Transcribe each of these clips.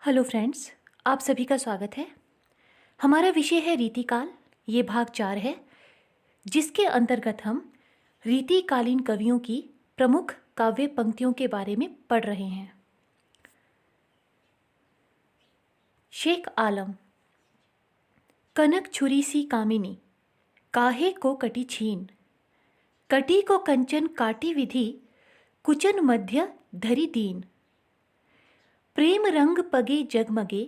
Hello friends, आप सभी का स्वागत है। हमारा विषय है रीतिकाल। ये भाग 4 है, जिसके अंतर्गत हम रीतिकालीन कवियों की प्रमुख काव्य पंक्तियों के बारे में पढ़ रहे हैं। शेख आलम। कनक छुरी सी कामिनी, काहे को कटी छीन, कटी को कंचन काटी विधि, कुचन मध्य धरी दीन। प्रेम रंग पगे जगमगे,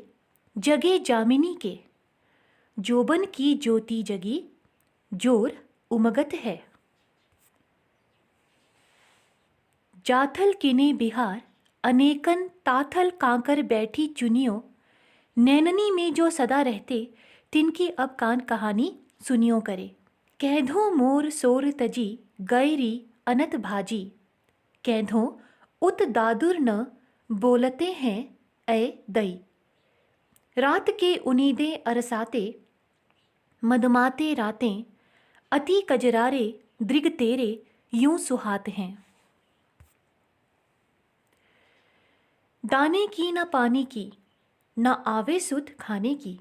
जगे जामिनी के, जोबन की ज्योति जगी, जोर उमगत है। जाथल किने बिहार, अनेकन ताथल कांकर बैठी चुनियो, नैननी में जो सदा रहते, तिनकी अब कान कहानी सुनियो करे। कैधो मोर सोर तजी, गैरी अनत भाजी, कैधो उत दादुर न, बोलते हैं ऐ दई। रात के उनीदे अरसाते, मदमाते रातें, अति कजरारे दृग तेरे यूं सुहात हैं। दाने की न पानी की, न आवे सुध खाने की,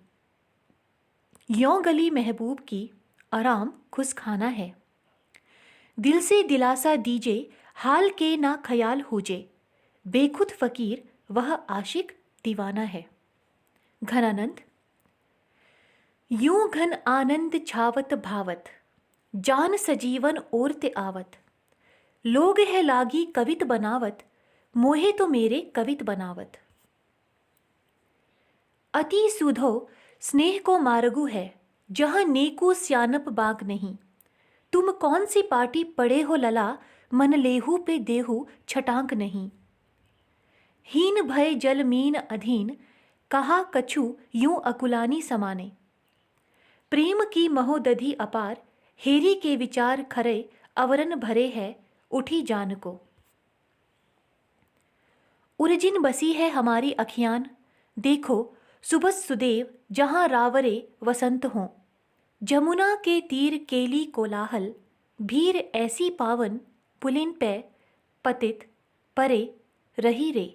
यों गली महबूब की, आराम खुश खाना है। दिल से दिलासा दीजे, हाल के ना ख्याल होजे, बेखुद फकीर वह आशिक दीवाना है। घनानंद। यूं घन आनंद छावत भावत, जान सजीवन ओरते आवत, लोग है लागी कवित बनावत, मोहे तो मेरे कवित बनावत। अति सुधो स्नेह को मार्गु है, जहाँ नेकू स्यानप बाग नहीं। तुम कौन सी पार्टी पड़े हो लला, मन लेहू पे देहू छटांक नहीं। हीन भय जल मीन अधीन, कहा कछु यूं अकुलानी समाने। प्रेम की महोदधि अपार, हेरी के विचार खरे, अवरन भरे है उठी जान को। उर्जिन बसी है हमारी अखियान, देखो सुबह सुदेव जहाँ रावरे वसंत हों। जमुना के तीर केली कोलाहल, भीर ऐसी पावन पुलिन पे पतित परे रही रे।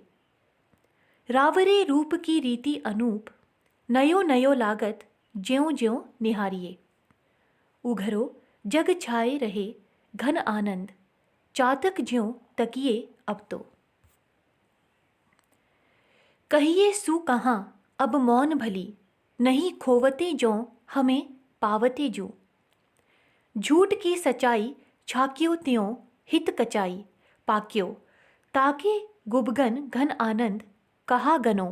रावरे रूप की रीति अनूप, नयो नयो लागत ज्यों ज्यों निहारिए। उघरो जग छाए रहे घन आनंद, चातक ज्यों तकिए अब तो। कहिए सु कहाँ अब मौन भली, नहीं खोवते जो हमें पावते जो। झूठ की सच्चाई छाक्यो त्यों हित कचाई, पाक्यो ताके गुबगन घन आनंद कहा गनो।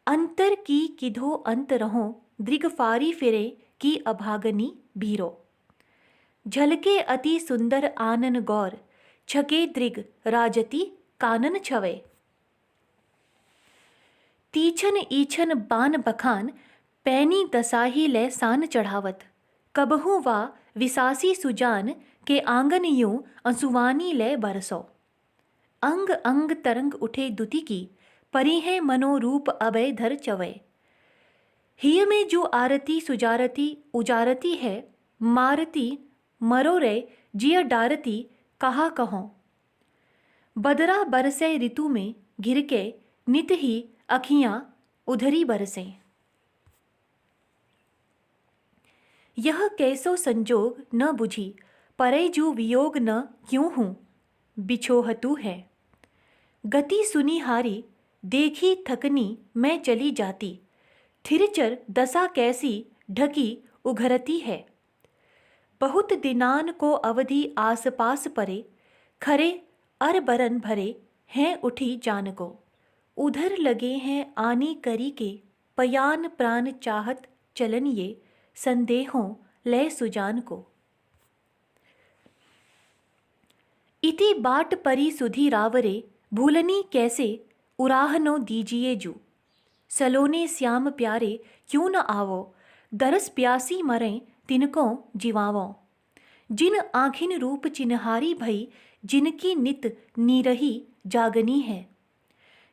अंतर की किधो अंत रहो, दृग फारी फिरे की अभागनी भीरो। झलके अति सुंदर आनन गौर, छके दृग राजती कानन छवे। तीछन ईछन बान बखान, पैनी दसाही ले सान चढ़ावत। कबहू वा विसासी सुजान, के आंगन यूं अंसुवानी ले बरसो। अंग अंग तरंग उठे दुति की, परी है मनोरूप अभय धर चवय। हिय में जो आरती सुजारती उजारती है, मारती मरो रे जिय डारती कहा कहो। बदरा बरसे ऋतु में घिर के, नित ही अखियां उधरी बरसें। यह कैसो संजोग न बुझी, परे जो वियोग न क्यों हूँ, बिछोहतु है। गति सुनी हारी, देखी थकनी मैं चली जाती, थिरचर दशा कैसी ढकी उघरती है। बहुत दिनान को अवधि आस पास परे, खरे अरबरन भरे हैं उठी जान को। उधर लगे हैं आनी करी के, पयान प्राण चाहत चलन ये, संदेहों लय सुजान को। इति बाट परी सुधी रावरे, भूलनी कैसे उराहनो दीजिए जू। सलोने श्याम प्यारे क्यों न आवो, दरस प्यासी मरें तिनको जीवावो। जिन आँखिन रूप चिन्हारी भई, जिनकी नित नीरही जागनी है।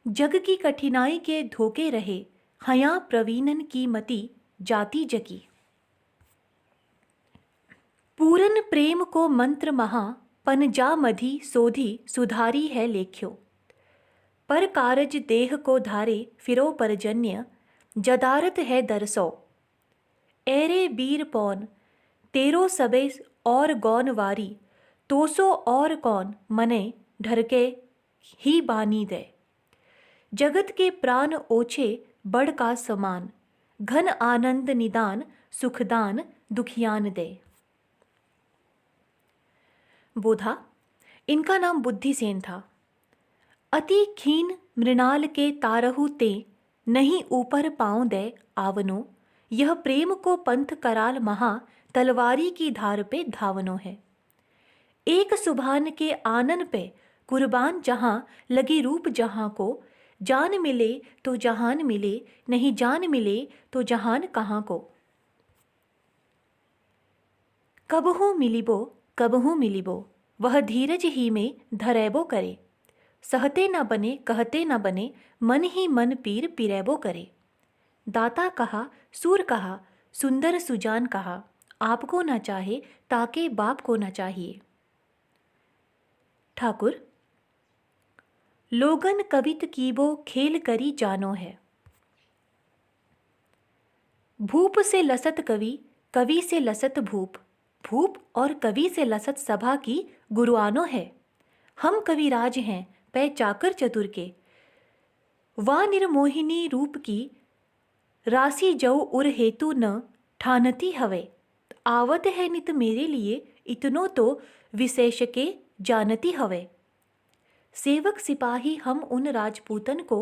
जग की कठिनाई के धोखे रहे, हया प्रवीणन की मति जाति जगी। पूरन प्रेम को मंत्र महा, पन जा मधि सोधी सुधारी है लेख्यो। पर कारज देह को धारे फिरो परजन्य, जदारत है दरसो। एरे बीर पौन तेरो सबे और गौन वारी, तोसो और कौन मने ढरके ही बानी दे। जगत के प्राण ओछे बड़ का समान, घन आनंद निदान सुखदान दुखियान दे। बोधा, इनका नाम बुद्धिसेन था। अति खीन मृणाल के तारहु ते, नहीं ऊपर पाँव दे आवनो। यह प्रेम को पंथ कराल महा, तलवारी की धार पे धावनो है। एक सुभान के आनन पे कुर्बान जहाँ, लगी रूप जहाँ को। जान मिले तो जहान मिले, नहीं जान मिले तो जहान कहाँ को। कबहू मिलिबो, वह धीरज ही में धरेबो करे। सहते न बने कहते न बने, मन ही मन पीर पिरेबो करे। दाता कहा सूर कहा, सुंदर सुजान कहा, आपको न चाहे ताके बाप को न चाहिए। ठाकुर, लोगन कवित कीबो खेल करी जानो है। भूप से लसत कवि, कवि से लसत भूप, भूप और कवि से लसत सभा की गुरुआनो है। हम कविराज हैं पै चाकर चतुर के, वा निर्मोहिनी रूप की राशि जऊ उर हेतु न ठानती हवे। आवत है नित मेरे लिए, इतनो तो विशेष के जानती हवे। सेवक सिपाही हम उन राजपूतन को,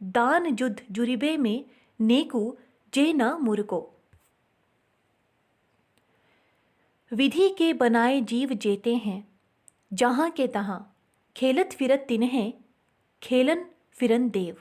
दान जुद्ध जुरिबे में नेकु जे न मुरको। विधि के बनाए जीव जेते हैं, जहाँ के तहाँ खेलत फिरत तिन्हें खेलन फिरन देव।